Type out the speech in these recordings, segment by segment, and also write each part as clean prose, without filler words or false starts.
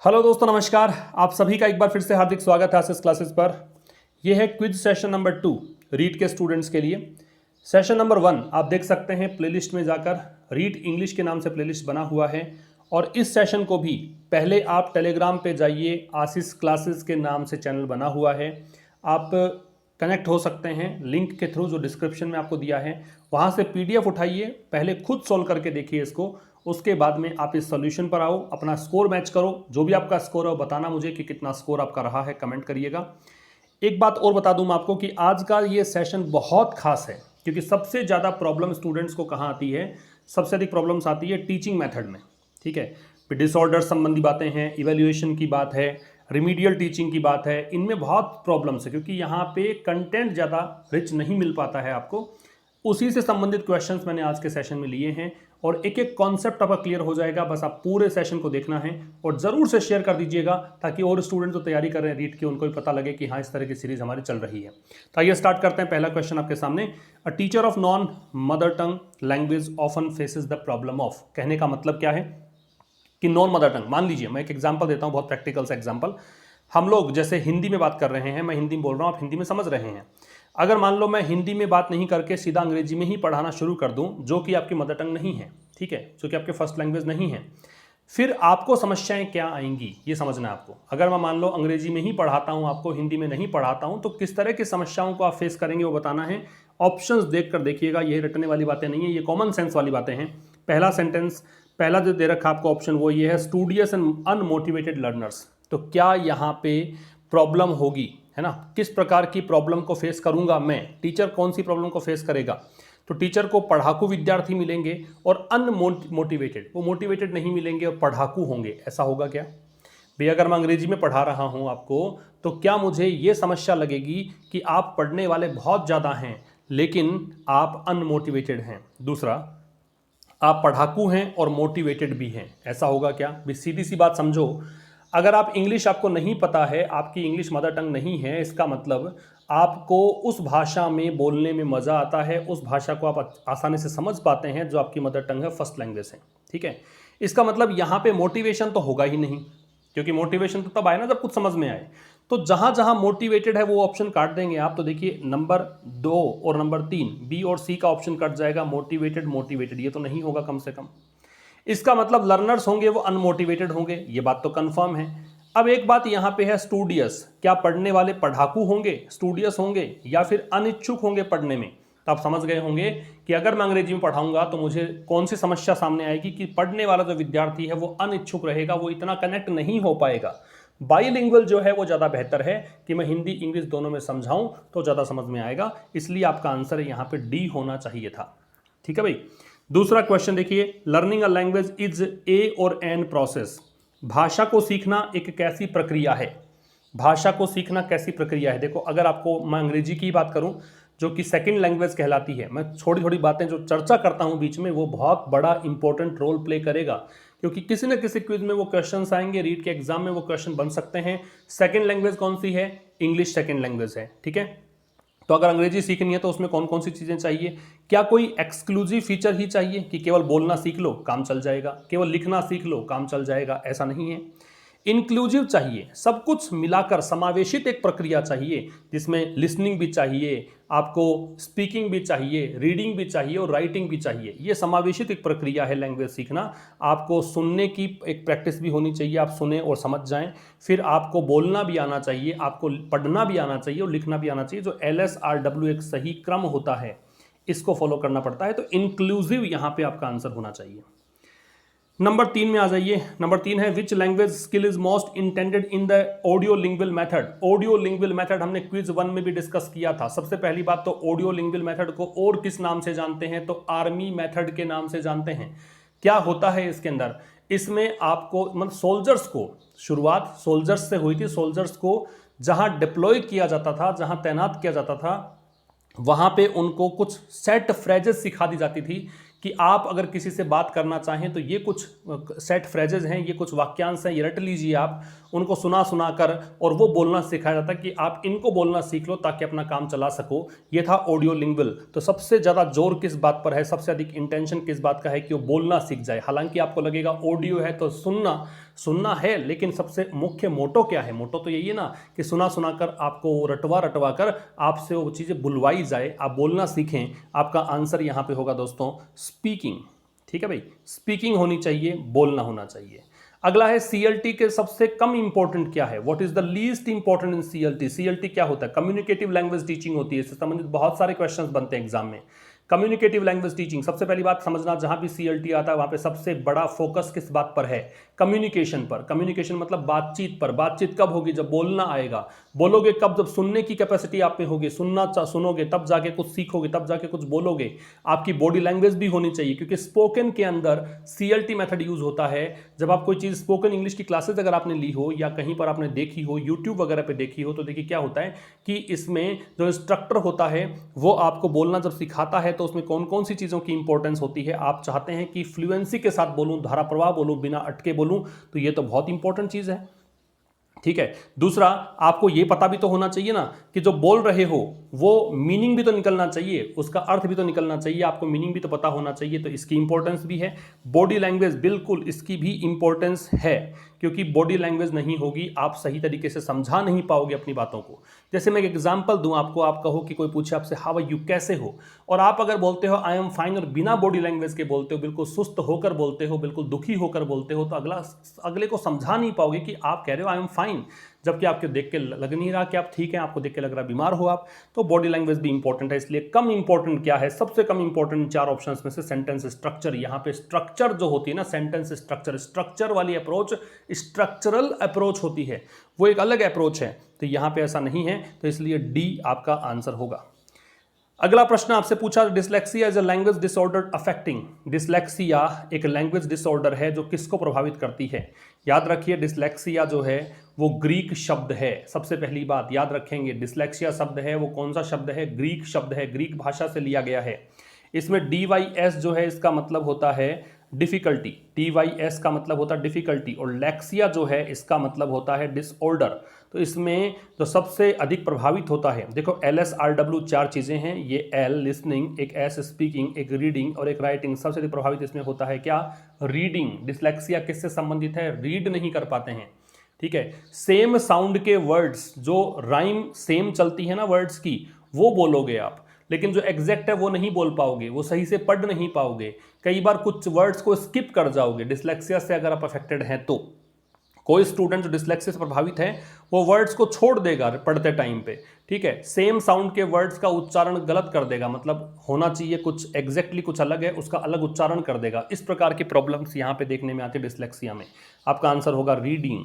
Hello दोस्तों, नमस्कार। आप सभी का एक बार फिर से हार्दिक स्वागत है आसिस क्लासेस पर। यह है क्विज सेशन नंबर 2 रीड के स्टूडेंट्स के लिए। सेशन नंबर 1 आप देख सकते हैं प्लेलिस्ट में जाकर, रीड इंग्लिश के नाम से प्लेलिस्ट बना हुआ है। और इस सेशन को भी पहले आप टेलीग्राम पे जाइए, आसिस क्लासेस के नाम से चैनल बना हुआ है। आप कनेक्ट हो सकते हैं लिंक के थ्रू जो डिस्क्रिप्शन में आपको दिया है, वहाँ से PDF उठाइए, पहले खुद सोल्व करके देखिए इसको। उसके बाद में आप इस सॉल्यूशन पर आओ, अपना स्कोर मैच करो। जो भी आपका स्कोर है वो बताना मुझे कि कितना स्कोर आपका रहा है, कमेंट करिएगा। एक बात और बता दूं मैं आपको कि आज का ये सेशन बहुत खास है, क्योंकि सबसे ज़्यादा प्रॉब्लम स्टूडेंट्स को कहाँ आती है? सबसे अधिक प्रॉब्लम्स आती है टीचिंग मेथड में। ठीक है, डिसऑर्डर संबंधी बातें हैं, इवैल्यूएशन की बात है, रिमीडियल टीचिंग की बात है। इनमें बहुत प्रॉब्लम्स है, क्योंकि यहाँ पे कंटेंट ज़्यादा रिच नहीं मिल पाता है आपको। उसी से संबंधित क्वेश्चंस मैंने आज के सेशन में लिए हैं और एक एक कॉन्सेप्ट आपका क्लियर हो जाएगा। बस आप पूरे सेशन को देखना है और ज़रूर से शेयर कर दीजिएगा, ताकि और स्टूडेंट जो तैयारी कर रहे हैं रीड की, उनको भी पता लगे कि हाँ, इस तरह की सीरीज हमारी चल रही है। तो आइए स्टार्ट करते हैं। पहला क्वेश्चन आपके सामने, a teacher of non mother tongue language often faces the problem of. कहने का मतलब क्या है कि नॉन मदर टंग, मान लीजिए मैं एक एग्जाम्पल देता हूँ, बहुत प्रैक्टिकल सा एग्जाम्पल। हम लोग जैसे हिंदी में बात कर रहे हैं, मैं हिंदी में बोल रहा हूँ, आप हिंदी में समझ रहे हैं। अगर मान लो मैं हिंदी में बात नहीं करके सीधा अंग्रेजी में ही पढ़ाना शुरू कर दूं, जो कि आपकी मदर टंग नहीं है, ठीक है, जो कि आपके फर्स्ट लैंग्वेज नहीं है, फिर आपको समस्याएं क्या आएंगी ये समझना है आपको। अगर मैं मान लो अंग्रेजी में ही पढ़ाता हूं, आपको हिंदी में नहीं पढ़ाता हूं, तो किस तरह की समस्याओं को आप फेस करेंगे वो बताना है। ऑप्शंस देखकर देखिएगा, ये रटने वाली बातें नहीं है, ये कॉमन सेंस वाली बातें हैं। पहला सेंटेंस, पहला जो दे रखा आपको ऑप्शन, वो ये है, स्टूडियस एंड अनमोटिवेटेड लर्नर्स। तो क्या यहाँ पे प्रॉब्लम होगी, है ना? किस प्रकार की प्रॉब्लम को फेस करूंगा मैं? टीचर कौन सी प्रॉब्लम को फेस करेगा? तो टीचर को पढ़ाकू विद्यार्थी मिलेंगे और अनमोटिवेटेड, वो मोटिवेटेड नहीं मिलेंगे और पढ़ाकू होंगे। ऐसा होगा क्या भाई? अगर मैं अंग्रेजी में पढ़ा रहा हूं आपको, तो क्या मुझे ये समस्या लगेगी कि आप पढ़ने वाले बहुत ज़्यादा हैं लेकिन आप अनमोटिवेटेड हैं? दूसरा, आप पढ़ाकू हैं और मोटिवेटेड भी हैं, ऐसा होगा क्या भाई? सीधी सी बात समझो, अगर आप इंग्लिश, आपको नहीं पता है, आपकी इंग्लिश मदर टंग नहीं है, इसका मतलब आपको उस भाषा में बोलने में मज़ा आता है, उस भाषा को आप आसानी से समझ पाते हैं जो आपकी मदर टंग है, फर्स्ट लैंग्वेज है। ठीक है, इसका मतलब यहाँ पे मोटिवेशन तो होगा ही नहीं, क्योंकि मोटिवेशन तो तब आए ना जब कुछ समझ में आए। तो जहाँ जहाँ मोटिवेटेड है वो ऑप्शन काट देंगे आप। तो देखिए नंबर 2 और नंबर 3, बी और सी का ऑप्शन कट जाएगा। मोटिवेटेड मोटिवेटेड ये तो नहीं होगा कम से कम। इसका मतलब लर्नर्स होंगे वो अनमोटिवेटेड होंगे, ये बात तो कंफर्म है। अब एक बात यहाँ पे है, स्टूडियस, क्या पढ़ने वाले पढ़ाकू होंगे, स्टूडियस होंगे, या फिर अनिच्छुक होंगे पढ़ने में? तो आप समझ गए होंगे कि अगर मैं अंग्रेजी में पढ़ाऊंगा तो मुझे कौन सी समस्या सामने आएगी कि पढ़ने वाला जो विद्यार्थी है वो अनिच्छुक रहेगा, वो इतना कनेक्ट नहीं हो पाएगा। बाईलिंगुअल जो है वो ज़्यादा बेहतर है कि मैं हिंदी इंग्लिश दोनों में समझाऊं तो ज़्यादा समझ में आएगा। इसलिए आपका आंसर यहाँ पे डी होना चाहिए था। ठीक है भाई। दूसरा क्वेश्चन देखिए, learning a language is a और एन प्रोसेस। भाषा को सीखना एक कैसी प्रक्रिया है? भाषा को सीखना कैसी प्रक्रिया है? देखो, अगर आपको मैं अंग्रेजी की बात करूं, जो कि सेकंड लैंग्वेज कहलाती है, मैं थोड़ी थोड़ी बातें जो चर्चा करता हूं बीच में, वो बहुत बड़ा इंपॉर्टेंट रोल प्ले करेगा, क्योंकि किसी न किसी क्विज में वो क्वेश्चंस आएंगे, रीड के एग्जाम में वो क्वेश्चन बन सकते हैं। सेकंड लैंग्वेज कौन सी है? इंग्लिश सेकंड लैंग्वेज है। ठीक है, तो अगर अंग्रेजी सीखनी है तो उसमें कौन कौन सी चीज़ें चाहिए? क्या कोई एक्सक्लूसिव फीचर ही चाहिए कि केवल बोलना सीख लो काम चल जाएगा, केवल लिखना सीख लो काम चल जाएगा? ऐसा नहीं है। इंक्लूसिव चाहिए, सब कुछ मिलाकर समावेशित एक प्रक्रिया चाहिए, जिसमें लिसनिंग भी चाहिए, आपको स्पीकिंग भी चाहिए, रीडिंग भी चाहिए और राइटिंग भी चाहिए। ये समावेशित एक प्रक्रिया है लैंग्वेज सीखना। आपको सुनने की एक प्रैक्टिस भी होनी चाहिए, आप सुने और समझ जाएं। फिर आपको बोलना भी आना चाहिए, आपको पढ़ना भी आना चाहिए और लिखना भी आना चाहिए। जो LSRW एक सही क्रम होता है, इसको फॉलो करना पड़ता है। तो इंक्लूसिव यहाँ पे आपका आंसर होना चाहिए। नंबर 3 में आ जाइए। नंबर 3 है, which language skill is most intended in the audio lingual method. Audio lingual method हमने क्विज 1 में भी डिस्कस किया था। सबसे पहली बात तो ऑडियो लिंग्वल मेथड को और किस नाम से जानते हैं? तो आर्मी मेथड के नाम से जानते हैं। क्या होता है इसके अंदर? इसमें आपको मतलब सोल्जर्स को, शुरुआत सोल्जर्स से हुई थी। सोल्जर्स को जहां डिप्लॉय किया जाता था, जहां तैनात किया जाता था, वहां पे उनको कुछ सेट फ्रेजेस सिखा दी जाती थी कि आप अगर किसी से बात करना चाहें तो ये कुछ सेट फ्रेजेस हैं, ये कुछ वाक्यांश हैं, ये रट लीजिए आप। उनको सुना सुना कर और वो बोलना सिखाया जाता कि आप इनको बोलना सीख लो ताकि अपना काम चला सको। ये था ऑडियो लिंग्वल। तो सबसे ज़्यादा जोर किस बात पर है, सबसे अधिक इंटेंशन किस बात का है कि वो बोलना सीख जाए। हालांकि आपको लगेगा ऑडियो है तो सुनना, सुनना है, लेकिन सबसे मुख्य मोटो क्या है? मोटो तो यही है ना कि सुना सुना कर आपको रटवा रटवा कर आपसे वो चीज़ें बुलवाई जाए, आप बोलना सीखें। आपका आंसर यहाँ पे होगा दोस्तों स्पीकिंग। ठीक है भाई, स्पीकिंग होनी चाहिए, बोलना होना चाहिए। अगला है सीएलटी के सबसे कम इंपॉर्टेंट क्या है? What is the least important in CLT? CLT क्या होता है? कम्युनिकेटिव लैंग्वेज टीचिंग होती है। इससे संबंधित बहुत सारे क्वेश्चंस बनते हैं एग्जाम में। कम्युनिकेटिव लैंग्वेज टीचिंग, सबसे पहली बात समझना, जहां भी सीएलटी आता है वहां पे सबसे बड़ा फोकस किस बात पर है? कम्युनिकेशन पर। कम्युनिकेशन मतलब बातचीत पर। बातचीत कब होगी? जब बोलना आएगा। बोलोगे कब? जब सुनने की कैपेसिटी आप में होगी, सुनोगे तब जाके कुछ सीखोगे, तब जाके कुछ बोलोगे। आपकी बॉडी लैंग्वेज भी होनी चाहिए, क्योंकि स्पोकन के अंदर सीएलटी मेथड यूज होता है। जब आप कोई चीज स्पोकन इंग्लिश की क्लासेस अगर आपने ली हो या कहीं पर आपने देखी हो, यूट्यूब वगैरह पे देखी हो, तो देखिए क्या होता है कि इसमें जो इंस्ट्रक्टर होता है वो आपको बोलना जब सिखाता है तो उसमें कौन कौन सी चीज़ों की इंपॉर्टेंस होती है। आप चाहते हैं कि फ्लुएंसी के साथ बोलूं, धारा प्रवाह बोलूं, बिना अटके बोलूं, तो ये तो बहुत इंपॉर्टेंट चीज़ है। ठीक है। दूसरा, आपको यह पता भी तो होना चाहिए ना कि जो बोल रहे हो वो मीनिंग भी तो निकलना चाहिए, उसका अर्थ भी तो निकलना चाहिए, आपको मीनिंग भी तो पता होना चाहिए, तो इसकी इंपॉर्टेंस भी है। बॉडी लैंग्वेज, बिल्कुल इसकी भी इंपॉर्टेंस है, क्योंकि बॉडी लैंग्वेज नहीं होगी आप सही तरीके से समझा नहीं पाओगे अपनी बातों को। जैसे मैं एक एग्जांपल दूं आपको, आप कहो कि कोई पूछे आपसे हाउ आर यू, कैसे हो, और आप अगर बोलते हो आई एम फाइन और बिना बॉडी लैंग्वेज के बोलते हो, बिल्कुल सुस्त होकर बोलते हो, बिल्कुल दुखी होकर बोलते हो, तो अगले को समझा नहीं पाओगे कि आप कह रहे हो आई एम फाइन, जबकि आपको देख के लग नहीं रहा कि आप ठीक हैं, आपको देख के लग रहा बीमार हो आप। तो बॉडी लैंग्वेज भी इंपॉर्टेंट है। इसलिए कम इंपॉर्टेंट क्या है? सबसे कम इंपॉर्टेंट चार ऑप्शंस में से सेंटेंस स्ट्रक्चर। यहां पे स्ट्रक्चर जो होती है ना, सेंटेंस स्ट्रक्चर, स्ट्रक्चर वाली अप्रोच स्ट्रक्चरल अप्रोच होती है, वो एक अलग अप्रोच है, तो यहां पे ऐसा नहीं है, तो इसलिए डी आपका आंसर होगा। अगला प्रश्न आपसे पूछा, dyslexia is a language disorder affecting. Dyslexia एक लैंग्वेज डिसऑर्डर है जो किसको प्रभावित करती है? याद रखिए, डिसलेक्सिया जो है वो ग्रीक शब्द है। सबसे पहली बात याद रखेंगे, डिसलेक्सिया शब्द है वो कौन सा शब्द है? ग्रीक शब्द है, ग्रीक भाषा से लिया गया है। इसमें DYS जो है इसका मतलब होता है डिफिकल्टी, DYS का मतलब होता है डिफिकल्टी, और लेक्सिया जो है इसका मतलब होता है डिसऑर्डर। तो इसमें जो सबसे अधिक प्रभावित होता है, देखो LSRW चार चीज़ें हैं, ये L लिसनिंग, एक S स्पीकिंग, एक रीडिंग और एक राइटिंग। सबसे अधिक प्रभावित इसमें होता है क्या? रीडिंग। डिसलेक्सिया किससे संबंधित है? रीड नहीं कर पाते हैं। ठीक है। सेम साउंड के वर्ड्स, जो राइम सेम चलती है ना वर्ड्स की, वो बोलोगे आप, लेकिन जो एग्जैक्ट है वो नहीं बोल पाओगे, वो सही से पढ़ नहीं पाओगे, कई बार कुछ वर्ड्स को स्किप कर जाओगे। डिसलेक्सिया से अगर आप अफेक्टेड हैं तो कोई स्टूडेंट जो डिसलेक्सिया से प्रभावित है वो वर्ड्स को छोड़ देगा पढ़ते टाइम पे। ठीक है। सेम साउंड के वर्ड्स का उच्चारण गलत कर देगा, मतलब होना चाहिए कुछ एग्जैक्टली कुछ अलग है, उसका अलग उच्चारण कर देगा। इस प्रकार की प्रॉब्लम्स यहाँ पे देखने में आती है डिसलेक्सिया में। आपका आंसर होगा रीडिंग।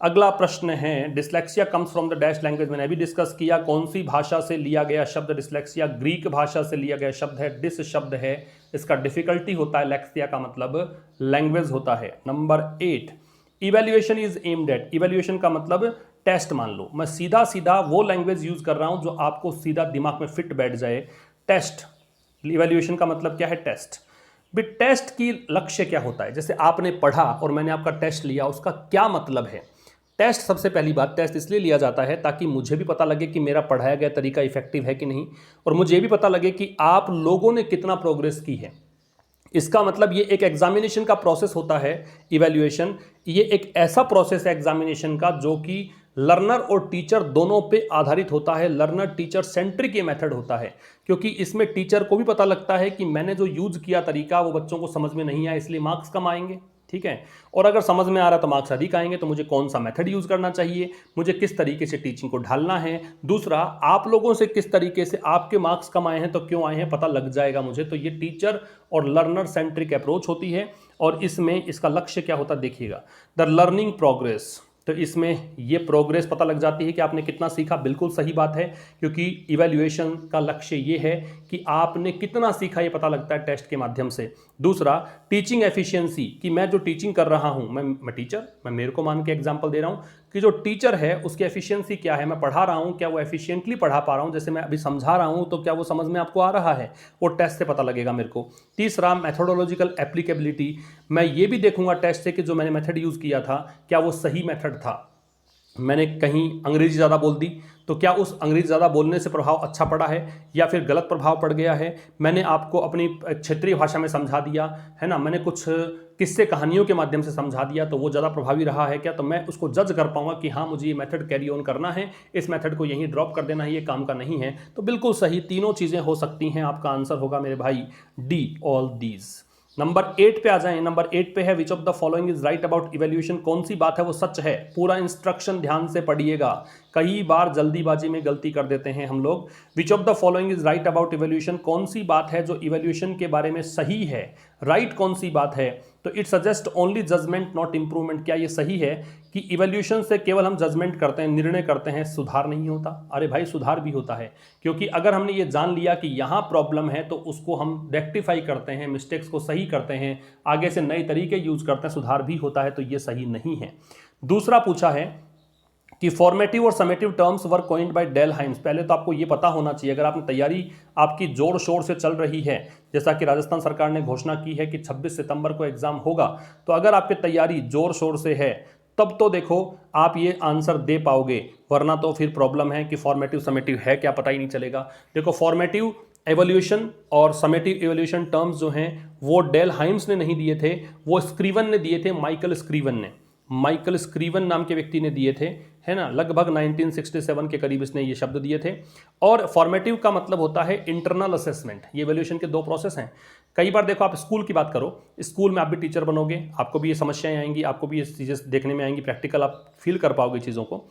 अगला प्रश्न है, dyslexia comes from the dash language. मैंने अभी डिस्कस किया कौन सी भाषा से लिया गया शब्द डिसलेक्सिया? ग्रीक भाषा से लिया गया शब्द है, डिस शब्द है, इसका डिफिकल्टी होता है, लेक्सिया का मतलब लैंग्वेज होता है। Number 8, evaluation is aimed at. Evaluation का मतलब टेस्ट। मान लो मैं सीधा सीधा वो लैंग्वेज यूज कर रहा हूं जो आपको सीधा दिमाग में फिट बैठ जाए। टेस्ट, इवेल्युएशन का मतलब क्या है? टेस्ट। भी टेस्ट की लक्ष्य क्या होता है? जैसे आपने पढ़ा और मैंने आपका टेस्ट लिया, उसका क्या मतलब है? टेस्ट, सबसे पहली बात, टेस्ट इसलिए लिया जाता है ताकि मुझे भी पता लगे कि मेरा पढ़ाया गया तरीका इफेक्टिव है कि नहीं, और मुझे ये भी पता लगे कि आप लोगों ने कितना प्रोग्रेस की है। इसका मतलब ये एक एग्जामिनेशन का प्रोसेस होता है। इवैल्यूएशन ये एक ऐसा प्रोसेस है एग्जामिनेशन का जो कि लर्नर और टीचर दोनों पे आधारित होता है। लर्नर टीचर सेंट्रिक ये मेथड होता है, क्योंकि इसमें टीचर को भी पता लगता है कि मैंने जो यूज किया तरीका वो बच्चों को समझ में नहीं आया, इसलिए मार्क्स कम आएंगे। ठीक है। और अगर समझ में आ रहा तो मार्क्स अधिक आएंगे। तो मुझे कौन सा मेथड यूज करना चाहिए, मुझे किस तरीके से टीचिंग को ढालना है, दूसरा आप लोगों से किस तरीके से आपके मार्क्स कम आए हैं तो क्यों आए हैं पता लग जाएगा मुझे। तो ये टीचर और लर्नर सेंट्रिक अप्रोच होती है, और इसमें इसका लक्ष्य क्या होता है देखिएगा, द लर्निंग प्रोग्रेस। तो इसमें ये प्रोग्रेस पता लग जाती है कि आपने कितना सीखा। बिल्कुल सही बात है, क्योंकि इवैल्यूएशन का लक्ष्य ये है कि आपने कितना सीखा, ये पता लगता है टेस्ट के माध्यम से। दूसरा, टीचिंग एफिशिएंसी, कि मैं जो टीचिंग कर रहा हूं, मैं टीचर, मैं मेरे को मान के एग्जांपल दे रहा हूं कि जो टीचर है उसकी एफिशिएंसी क्या है, मैं पढ़ा रहा हूं क्या वो एफिशिएंटली पढ़ा पा रहा हूं, जैसे मैं अभी समझा रहा हूं तो क्या वो समझ में आपको आ रहा है, वो टेस्ट से पता लगेगा मेरे को। तीसरा, मेथोडोलॉजिकल एप्लीकेबिलिटी, मैं ये भी देखूंगा टेस्ट से कि जो मैंने मेथड यूज किया था क्या वो सही मेथड था। मैंने कहीं अंग्रेजी ज़्यादा बोल दी, तो क्या उस अंग्रेजी ज़्यादा बोलने से प्रभाव अच्छा पड़ा है या फिर गलत प्रभाव पड़ गया है? मैंने आपको अपनी क्षेत्रीय भाषा में समझा दिया है ना, मैंने कुछ किस्से कहानियों के माध्यम से समझा दिया, तो वो ज़्यादा प्रभावी रहा है क्या? तो मैं उसको जज कर पाऊंगा कि हाँ, मुझे ये मेथड कैरी ऑन करना है, इस मेथड को यहीं ड्रॉप कर देना है, ये काम का नहीं है। तो बिल्कुल सही, तीनों चीज़ें हो सकती हैं। आपका आंसर होगा मेरे भाई डी, ऑल दीज। नंबर 8 पे आ जाएं। नंबर 8 पे है which of the following is right about evaluation. कौन सी बात है वो सच है? पूरा इंस्ट्रक्शन ध्यान से पढ़िएगा, कई बार जल्दीबाजी में गलती कर देते हैं हम लोग। विच of the following is right about evaluation, कौन सी बात है जो इवैल्यूएशन के बारे में सही है? राइट कौन सी बात है? तो it suggest only judgement not improvement. क्या ये सही है कि इवैल्यूएशन से केवल हम जजमेंट करते हैं, निर्णय करते हैं, सुधार नहीं होता? अरे भाई सुधार भी होता है, क्योंकि अगर हमने ये जान लिया कि यहाँ प्रॉब्लम है तो उसको हम रेक्टिफाई करते हैं, मिस्टेक्स को सही करते हैं, आगे से नए तरीके यूज करते हैं, सुधार भी होता है। तो ये सही नहीं है। दूसरा पूछा है कि फॉर्मेटिव और summative terms were coined by Dell Hymes. पहले तो आपको ये पता होना चाहिए, अगर आपने तैयारी आपकी जोर शोर से चल रही है, जैसा कि राजस्थान सरकार ने घोषणा की है कि 26 सितंबर को एग्जाम होगा, तो अगर आपकी तैयारी जोर शोर से है तब तो देखो आप ये आंसर दे पाओगे, वरना तो फिर प्रॉब्लम है कि फॉर्मेटिव समेटिव है क्या पता ही नहीं चलेगा। देखो फॉर्मेटिव एवोल्यूशन और समेटिव एवोल्यूशन टर्म्स जो हैं वो डेल हाइम्स ने नहीं दिए थे, वो स्क्रीवन ने दिए थे, माइकल स्क्रीवन नाम के व्यक्ति ने दिए थे, है ना। लगभग 1967 के करीब इसने ये शब्द दिए थे। और फॉर्मेटिव का मतलब होता है इंटरनल असेसमेंट। ये एवोल्यूशन के दो प्रोसेस हैं। कई बार देखो आप स्कूल की बात करो, स्कूल में आप भी टीचर बनोगे, आपको भी ये समस्याएं आएंगी, आपको भी ये चीज़ें देखने में आएंगी, प्रैक्टिकल आप फील कर पाओगे चीज़ों को।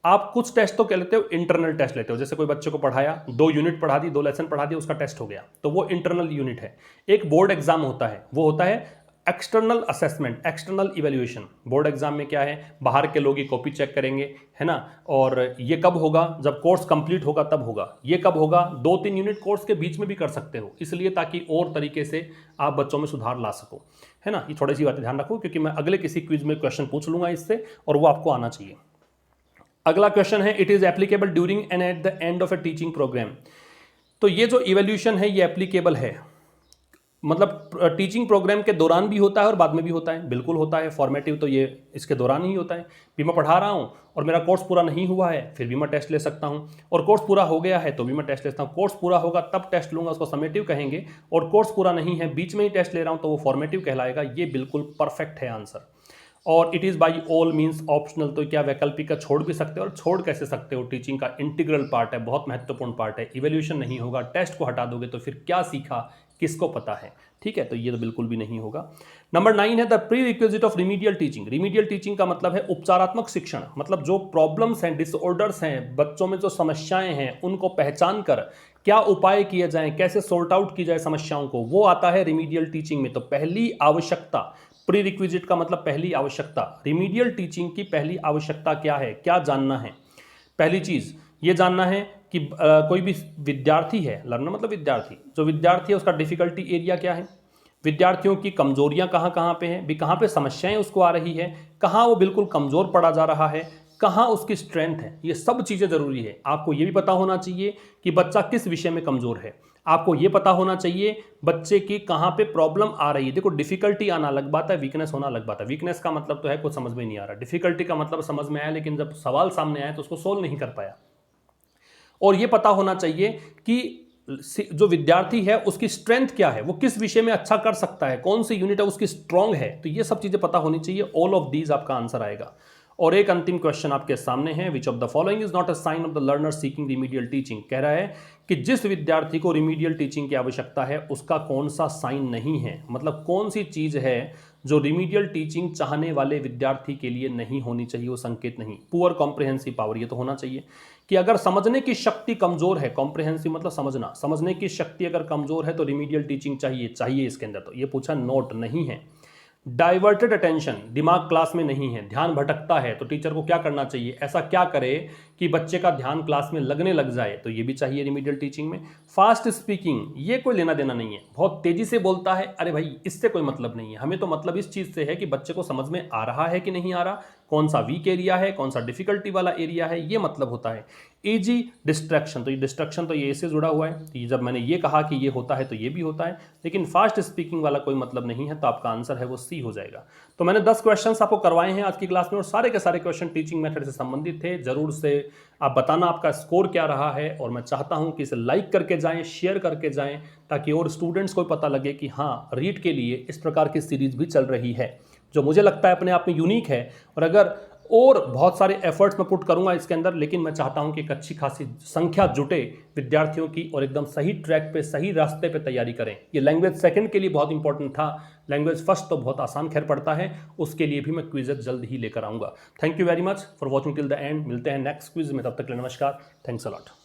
आप कुछ टेस्ट तो क्या लेते हो, इंटरनल टेस्ट लेते हो। जैसे कोई बच्चे को पढ़ाया, 2 यूनिट पढ़ा दी, 2 लेसन पढ़ा दिया, उसका टेस्ट हो गया, तो वो इंटरनल यूनिट है। एक बोर्ड एग्जाम होता है, वो होता है external assessment, external evaluation. Board exam में क्या है, बाहर के लोग ही कॉपी चेक करेंगे, है ना। और ये कब होगा, जब कोर्स कंप्लीट होगा तब होगा। ये कब होगा, 2-3 यूनिट कोर्स के बीच में भी कर सकते हो, इसलिए ताकि और तरीके से आप बच्चों में सुधार ला सको, है ना। ये थोड़ी सी बातें ध्यान रखो, क्योंकि मैं अगले किसी क्विज में क्वेश्चन पूछ लूंगा इससे, और वो आपको आना चाहिए। अगला क्वेश्चन है, it is applicable during and at the end of a teaching programme. तो ये जो इवैल्यूएशन है ये एप्लीकेबल है, मतलब टीचिंग प्रोग्राम के दौरान भी होता है और बाद में भी होता है। बिल्कुल होता है। फॉर्मेटिव तो ये इसके दौरान ही होता है, भी मैं पढ़ा रहा हूँ और मेरा कोर्स पूरा नहीं हुआ है फिर भी मैं टेस्ट ले सकता हूँ, और कोर्स पूरा हो गया है तो भी मैं टेस्ट लेता हूँ। कोर्स पूरा होगा तब टेस्ट लूंगा, उसको समेटिव कहेंगे, और कोर्स पूरा नहीं है बीच में ही टेस्ट ले रहा हूँ तो वो फॉर्मेटिव कहलाएगा। ये बिल्कुल परफेक्ट है आंसर। और it is by all means optional, तो क्या वैकल्पिक का छोड़ भी सकते हो, और छोड़ कैसे सकते हो, टीचिंग का इंटीग्रल पार्ट है, बहुत महत्वपूर्ण पार्ट है। इवैल्यूएशन नहीं होगा, टेस्ट को हटा दोगे तो फिर क्या सीखा, किसको पता है, ठीक है। तो ये तो बिल्कुल भी नहीं होगा। नंबर 9 है the pre requisite of remedial teaching. Remedial teaching का मतलब है उपचारात्मक शिक्षण, मतलब जो प्रॉब्लम्स हैं, डिसऑर्डर्स हैं, बच्चों में जो समस्याएं हैं, उनको पहचान कर क्या उपाय किए जाएं, कैसे सॉर्ट आउट की जाए समस्याओं को, वो आता है रिमीडियल टीचिंग में। तो पहली आवश्यकता, प्री रिक्विजिट का मतलब पहली आवश्यकता, रिमीडियल टीचिंग की पहली आवश्यकता क्या है, क्या जानना है? पहली चीज ये जानना है कि कोई भी विद्यार्थी है, लर्नर मतलब विद्यार्थी, जो विद्यार्थी है उसका डिफिकल्टी एरिया क्या है, विद्यार्थियों की कमजोरियां कहाँ कहाँ पे हैं, भी कहाँ पे समस्याएं उसको आ रही है, कहाँ वो बिल्कुल कमजोर पड़ा जा रहा है, कहाँ उसकी स्ट्रेंथ है। ये सब चीज़ें ज़रूरी है। आपको ये भी पता होना चाहिए कि बच्चा किस विषय में कमज़ोर है, आपको ये पता होना चाहिए बच्चे की कहाँ पे प्रॉब्लम आ रही है। देखो डिफिकल्टी आना अलग बात है, वीकनेस होना अलग बात है। वीकनेस का मतलब तो है कुछ समझ में नहीं आ रहा, डिफिकल्टी का मतलब समझ में आया लेकिन जब सवाल सामने आया तो उसको सोल्व नहीं कर पाया। और ये पता होना चाहिए कि जो विद्यार्थी है उसकी स्ट्रेंथ क्या है, वो किस विषय में अच्छा कर सकता है, कौन सी यूनिट है उसकी स्ट्रांग है। तो ये सब चीज़ें पता होनी चाहिए। ऑल ऑफ दीज आपका आंसर आएगा। और एक अंतिम क्वेश्चन आपके सामने है, which of the following is not a sign of the learner seeking remedial teaching. कह रहा है कि जिस विद्यार्थी को रिमीडियल टीचिंग की आवश्यकता है उसका कौन सा साइन नहीं है, मतलब कौन सी चीज है जो रिमीडियल टीचिंग चाहने वाले विद्यार्थी के लिए नहीं होनी चाहिए, वो संकेत नहीं। पुअर कॉम्प्रिहेंसिव पावर, ये तो होना चाहिए कि अगर समझने की शक्ति कमजोर है, कॉम्प्रिहेंसिव मतलब समझना, समझने की शक्ति अगर कमजोर है तो रिमीडियल टीचिंग चाहिए इसके अंदर। तो ये पूछा, नोट नहीं है। डाइवर्टेड अटेंशन, दिमाग क्लास में नहीं है, ध्यान भटकता है, तो टीचर को क्या करना चाहिए, ऐसा क्या करे कि बच्चे का ध्यान क्लास में लगने लग जाए, तो ये भी चाहिए रिमीडियल टीचिंग में। फास्ट स्पीकिंग, ये कोई लेना देना नहीं है, बहुत तेजी से बोलता है, अरे भाई इससे कोई मतलब नहीं है। हमें तो मतलब इस चीज से है कि बच्चे को समझ में आ रहा है कि नहीं आ रहा, कौन सा वीक एरिया है, कौन सा डिफिकल्टी वाला एरिया है, ये मतलब होता है। इजी डिस्ट्रैक्शन, तो ये डिस्ट्रैक्शन तो ये से जुड़ा हुआ है, तो ये जब मैंने ये कहा कि ये होता है तो ये भी होता है, लेकिन फास्ट स्पीकिंग वाला कोई मतलब नहीं है, तो आपका आंसर है वो सी हो जाएगा। तो मैंने 10 क्वेश्चंस आपको करवाए हैं आज की क्लास में और सारे के सारे क्वेश्चन टीचिंग मेथड से संबंधित थे। जरूर से आप बताना आपका स्कोर क्या रहा है, और मैं चाहता हूं कि इसे लाइक करके जाएं, शेयर करके जाएं, ताकि और स्टूडेंट्स को पता लगे कि हाँ, रीट के लिए इस प्रकार की सीरीज भी चल रही है, जो मुझे लगता है अपने आप में यूनिक है। और अगर और बहुत सारे एफर्ट्स मैं पुट करूंगा इसके अंदर, लेकिन मैं चाहता हूं कि एक अच्छी खासी संख्या जुटे विद्यार्थियों की और एकदम सही ट्रैक पे, सही रास्ते पे तैयारी करें। ये लैंग्वेज सेकंड के लिए बहुत इंपॉर्टेंट था, लैंग्वेज फर्स्ट तो बहुत आसान खैर पड़ता है, उसके लिए भी मैं क्विज़ जल्द ही लेकर आऊंगा। Thank you very much for watching till the end. मिलते हैं नेक्स्ट क्विज में, तब तक के लिए नमस्कार, थैंक्स अ लॉट।